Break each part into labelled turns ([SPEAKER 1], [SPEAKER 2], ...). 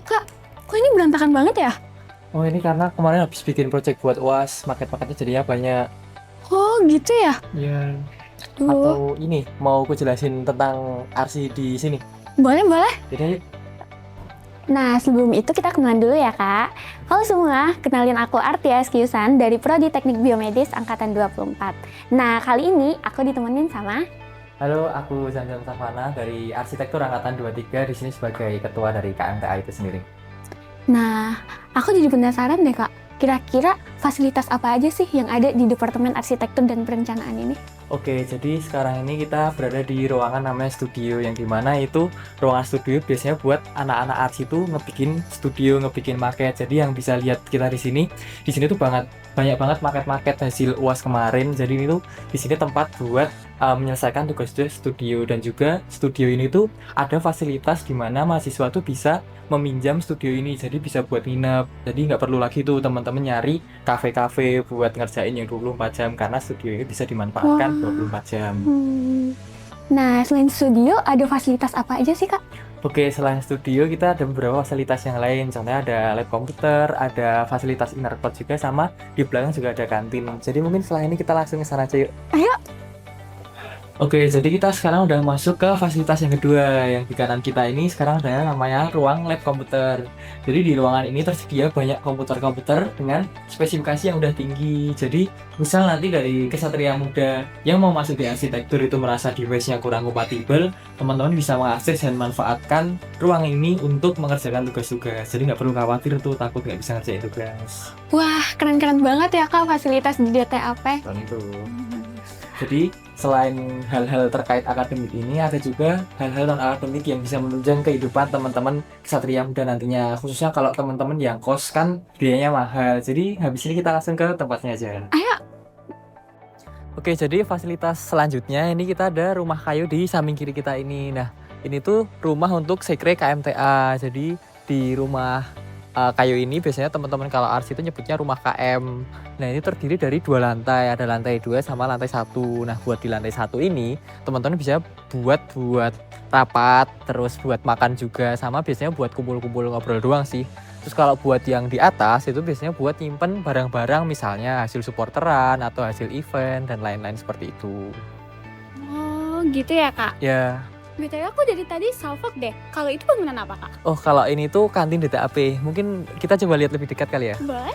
[SPEAKER 1] Kak, kok ini berantakan banget ya?
[SPEAKER 2] Oh ini karena kemarin habis bikin project buat UAS, maket-maketnya jadinya banyak.
[SPEAKER 1] Oh gitu ya?
[SPEAKER 2] Ya.
[SPEAKER 1] Duh,
[SPEAKER 2] Atau ini mau aku jelasin tentang RC di sini.
[SPEAKER 1] boleh.
[SPEAKER 2] Jadi ayo.
[SPEAKER 1] Nah, sebelum itu kita kenalan dulu ya, Kak. Halo semua, kenalin aku Artia Skiusan dari Prodi Teknik Biomedis Angkatan 24. Nah, kali ini aku ditemenin sama...
[SPEAKER 2] Halo, aku Zanzan Savana dari Arsitektur Angkatan 23 di sini sebagai ketua dari KMTA itu sendiri.
[SPEAKER 1] Nah, aku jadi penasaran deh, Kak. Kira-kira fasilitas apa aja sih yang ada di Departemen Arsitektur dan Perencanaan ini?
[SPEAKER 2] Oke, jadi sekarang ini kita berada di ruangan namanya studio, yang dimana itu ruangan studio biasanya buat anak-anak arsi itu ngebikin studio, ngebikin market. Jadi yang bisa lihat kita di sini tuh banyak banget market-market hasil UAS kemarin. Jadi ini tuh di sini tempat buat menyelesaikan tugas-tugas studio, dan juga studio ini tuh ada fasilitas di mana mahasiswa tuh bisa meminjam studio ini, jadi bisa buat nginep. Jadi nggak perlu lagi tuh teman-teman nyari kafe-kafe buat ngerjain yang 24 jam, karena studio ini bisa dimanfaatkan
[SPEAKER 1] Wah,
[SPEAKER 2] 24 jam.
[SPEAKER 1] Nah, selain studio, ada fasilitas apa aja sih, Kak?
[SPEAKER 2] Oke, selain studio kita ada beberapa fasilitas yang lain. Contohnya ada lab komputer, ada fasilitas inner cloud juga, sama di belakang juga ada kantin. Jadi mungkin setelah ini kita langsung ke sana aja yuk.
[SPEAKER 1] Ayo.
[SPEAKER 2] Oke, jadi kita sekarang udah masuk ke fasilitas yang kedua. Yang di kanan kita ini sekarang ada namanya ruang lab komputer. Jadi di ruangan ini tersedia banyak komputer-komputer dengan spesifikasi yang udah tinggi. Jadi misal nanti dari kesatria muda yang mau masuk di arsitektur itu merasa device-nya kurang kompatibel, teman-teman bisa mengakses dan manfaatkan ruang ini untuk mengerjakan tugas-tugas. Jadi nggak perlu khawatir tuh takut nggak bisa ngerjain tugas.
[SPEAKER 1] Wah, keren-keren banget ya, Kak, fasilitas di DTAP.
[SPEAKER 2] Dan itu. Jadi selain hal-hal terkait akademik ini, ada juga hal-hal non-akademik yang bisa menunjang kehidupan teman-teman kesatria muda nantinya. Khususnya kalau teman-teman yang kos kan biayanya mahal. Jadi habis ini kita langsung ke tempatnya aja.
[SPEAKER 1] Ayo.
[SPEAKER 2] Oke, jadi fasilitas selanjutnya ini kita ada rumah kayu di samping kiri kita ini. Nah, ini tuh rumah untuk sekre KMTA. Jadi di rumah kayu ini biasanya teman-teman kalau RC itu nyebutnya rumah KM. Nah, ini terdiri dari 2 lantai, ada lantai 2 sama lantai 1. Nah, buat di lantai 1 ini teman-teman bisa buat rapat, terus buat makan juga, sama biasanya buat kumpul-kumpul ngobrol doang sih. Terus kalau buat yang di atas itu biasanya buat nyimpen barang-barang, misalnya hasil supporteran atau hasil event dan lain-lain seperti itu.
[SPEAKER 1] Oh, gitu ya, Kak?
[SPEAKER 2] Ya.
[SPEAKER 1] BTW aku dari tadi salfok deh. Kalau itu bangunan apa, Kak?
[SPEAKER 2] Oh, kalau ini tuh kantin DTAP. Mungkin kita coba lihat lebih dekat kali ya.
[SPEAKER 1] Boleh.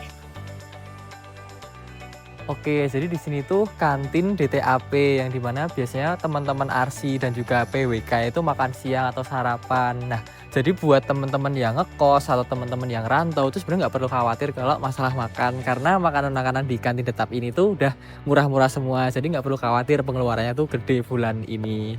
[SPEAKER 2] Oke, jadi di sini tuh kantin DTAP, yang dimana biasanya teman-teman RC dan juga PWK itu makan siang atau sarapan. Nah, jadi buat teman-teman yang ngekos atau teman-teman yang rantau itu sebenarnya nggak perlu khawatir kalau masalah makan, karena makanan-makanan di kantin DTAP ini tuh udah murah-murah semua. Jadi nggak perlu khawatir pengeluarannya tuh gede bulan ini.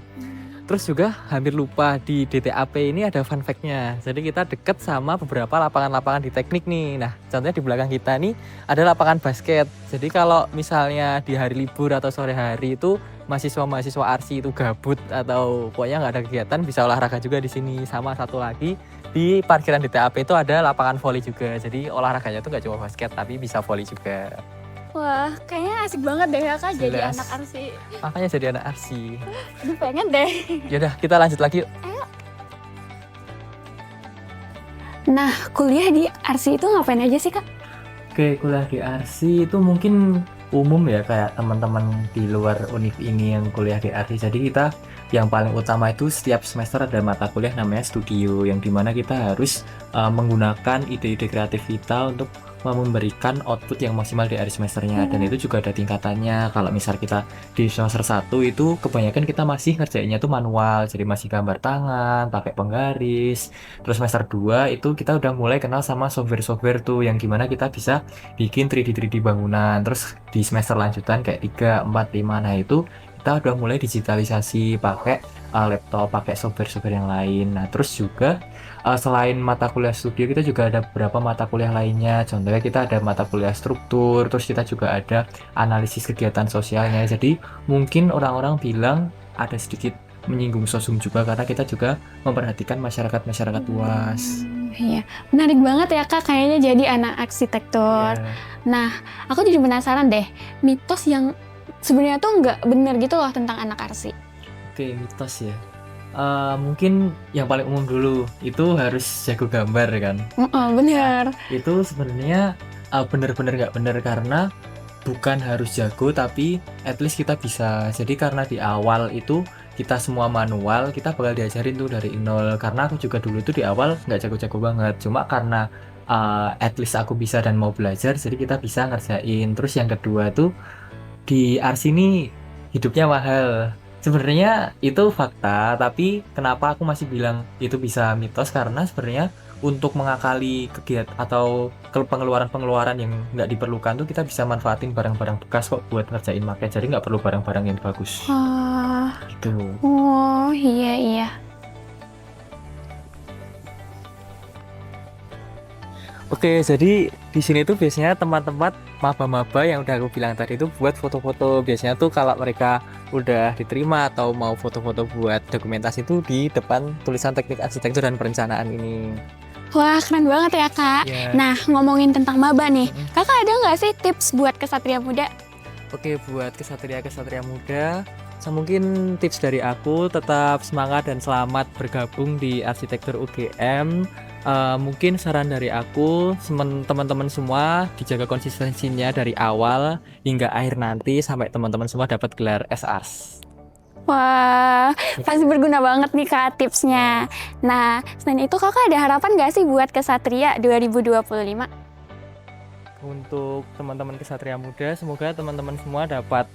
[SPEAKER 2] Terus juga hampir lupa, di DTAP ini ada fun fact-nya. Jadi kita deket sama beberapa lapangan-lapangan di teknik nih. Nah, contohnya di belakang kita nih ada lapangan basket. Jadi kalau misalnya di hari libur atau sore hari itu mahasiswa-mahasiswa RC itu gabut atau pokoknya nggak ada kegiatan, bisa olahraga juga di sini. Sama satu lagi, di parkiran DTAP itu ada lapangan volley juga. Jadi olahraganya tuh nggak cuma basket tapi bisa volley juga.
[SPEAKER 1] Wah, kayaknya asik banget deh ya, Kak, jadi
[SPEAKER 2] Jelas.
[SPEAKER 1] anak arsi.
[SPEAKER 2] Makanya jadi anak RC.
[SPEAKER 1] Aduh, pengen deh.
[SPEAKER 2] Yaudah, kita lanjut lagi yuk.
[SPEAKER 1] Nah, kuliah di arsi itu ngapain aja sih, Kak?
[SPEAKER 2] Oke, kuliah di RC itu mungkin umum ya, kayak teman-teman di luar univ ini yang kuliah di RC. Jadi kita yang paling utama itu setiap semester ada mata kuliah namanya studio, yang dimana kita harus menggunakan ide-ide kreatif kita untuk memberikan output yang maksimal di akhir semesternya. Dan itu juga ada tingkatannya. Kalau misal kita di semester 1 itu kebanyakan kita masih ngerjainnya tuh manual, jadi masih gambar tangan, pakai penggaris. Terus semester 2 itu kita udah mulai kenal sama software-software tuh, yang gimana kita bisa bikin 3D bangunan. Terus di semester lanjutan kayak 3, 4, 5, nah itu kita udah mulai digitalisasi pakai laptop, pakai software-software yang lain. Nah, terus juga selain mata kuliah studio, kita juga ada beberapa mata kuliah lainnya. Contohnya kita ada mata kuliah struktur, terus kita juga ada analisis kegiatan sosialnya. Jadi mungkin orang-orang bilang ada sedikit menyinggung sosum juga, karena kita juga memperhatikan masyarakat luas.
[SPEAKER 1] Iya, menarik banget ya, Kak, kayaknya jadi anak arsitektur.
[SPEAKER 2] Ya.
[SPEAKER 1] Nah, aku jadi penasaran deh, mitos yang sebenarnya tuh nggak bener gitu loh tentang anak arsi.
[SPEAKER 2] Oke, mitos ya. Mungkin yang paling umum dulu itu harus jago gambar kan.
[SPEAKER 1] Bener.
[SPEAKER 2] Itu sebenarnya bener-bener nggak bener karena bukan harus jago tapi at least kita bisa. Jadi karena di awal itu kita semua manual, kita bakal diajarin tuh dari nol. Karena aku juga dulu tuh di awal nggak jago-jago banget. Cuma karena at least aku bisa dan mau belajar, jadi kita bisa ngerjain. Terus yang kedua tuh di RC ini hidupnya mahal. Sebenarnya itu fakta, tapi kenapa aku masih bilang itu bisa mitos? Karena sebenarnya untuk mengakali kegiatan atau pengeluaran-pengeluaran yang nggak diperlukan tuh kita bisa manfaatin barang-barang bekas kok buat ngerjain market. Jadi nggak perlu barang-barang yang bagus. Gitu.
[SPEAKER 1] Oh iya iya.
[SPEAKER 2] Oke, jadi di sini tuh biasanya tempat-tempat maba-maba yang udah aku bilang tadi itu buat foto-foto. Biasanya tuh kalau mereka udah diterima atau mau foto-foto buat dokumentasi itu di depan tulisan teknik arsitektur dan perencanaan ini.
[SPEAKER 1] Wah keren banget ya kak.
[SPEAKER 2] Ya.
[SPEAKER 1] Nah ngomongin tentang maba nih, kakak ada nggak sih tips buat kesatria muda?
[SPEAKER 2] Oke, buat kesatria muda, mungkin tips dari aku tetap semangat dan selamat bergabung di arsitektur UGM. Mungkin saran dari aku, teman-teman semua dijaga konsistensinya dari awal hingga akhir nanti sampai teman-teman semua dapat gelar SARS.
[SPEAKER 1] Wah, pasti berguna banget nih kak tipsnya. Nah, selain itu kakak ada harapan nggak sih buat Kesatria 2025?
[SPEAKER 2] Untuk teman-teman kesatria muda, semoga teman-teman semua dapat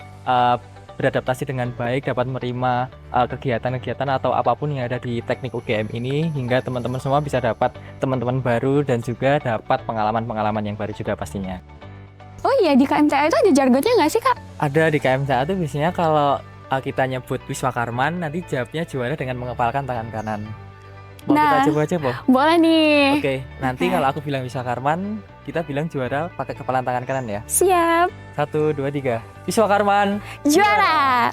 [SPEAKER 2] beradaptasi dengan baik, dapat menerima kegiatan-kegiatan atau apapun yang ada di teknik UGM ini, hingga teman-teman semua bisa dapat teman-teman baru dan juga dapat pengalaman-pengalaman yang baru juga pastinya.
[SPEAKER 1] Oh iya, di KMCA itu ada jargonnya nggak sih kak?
[SPEAKER 2] Ada di KMCA itu biasanya kalau kita nyebut Wiswakarman, nanti jawabnya juara dengan mengepalkan tangan kanan. Mau kita coba aja, Po?
[SPEAKER 1] Boleh nih.
[SPEAKER 2] Oke, nanti kalau aku bilang Wiswakarman, kita bilang juara pakai kepalan tangan kanan ya.
[SPEAKER 1] Siap.
[SPEAKER 2] 1, 2, 3. Wiswakarman
[SPEAKER 1] Juara.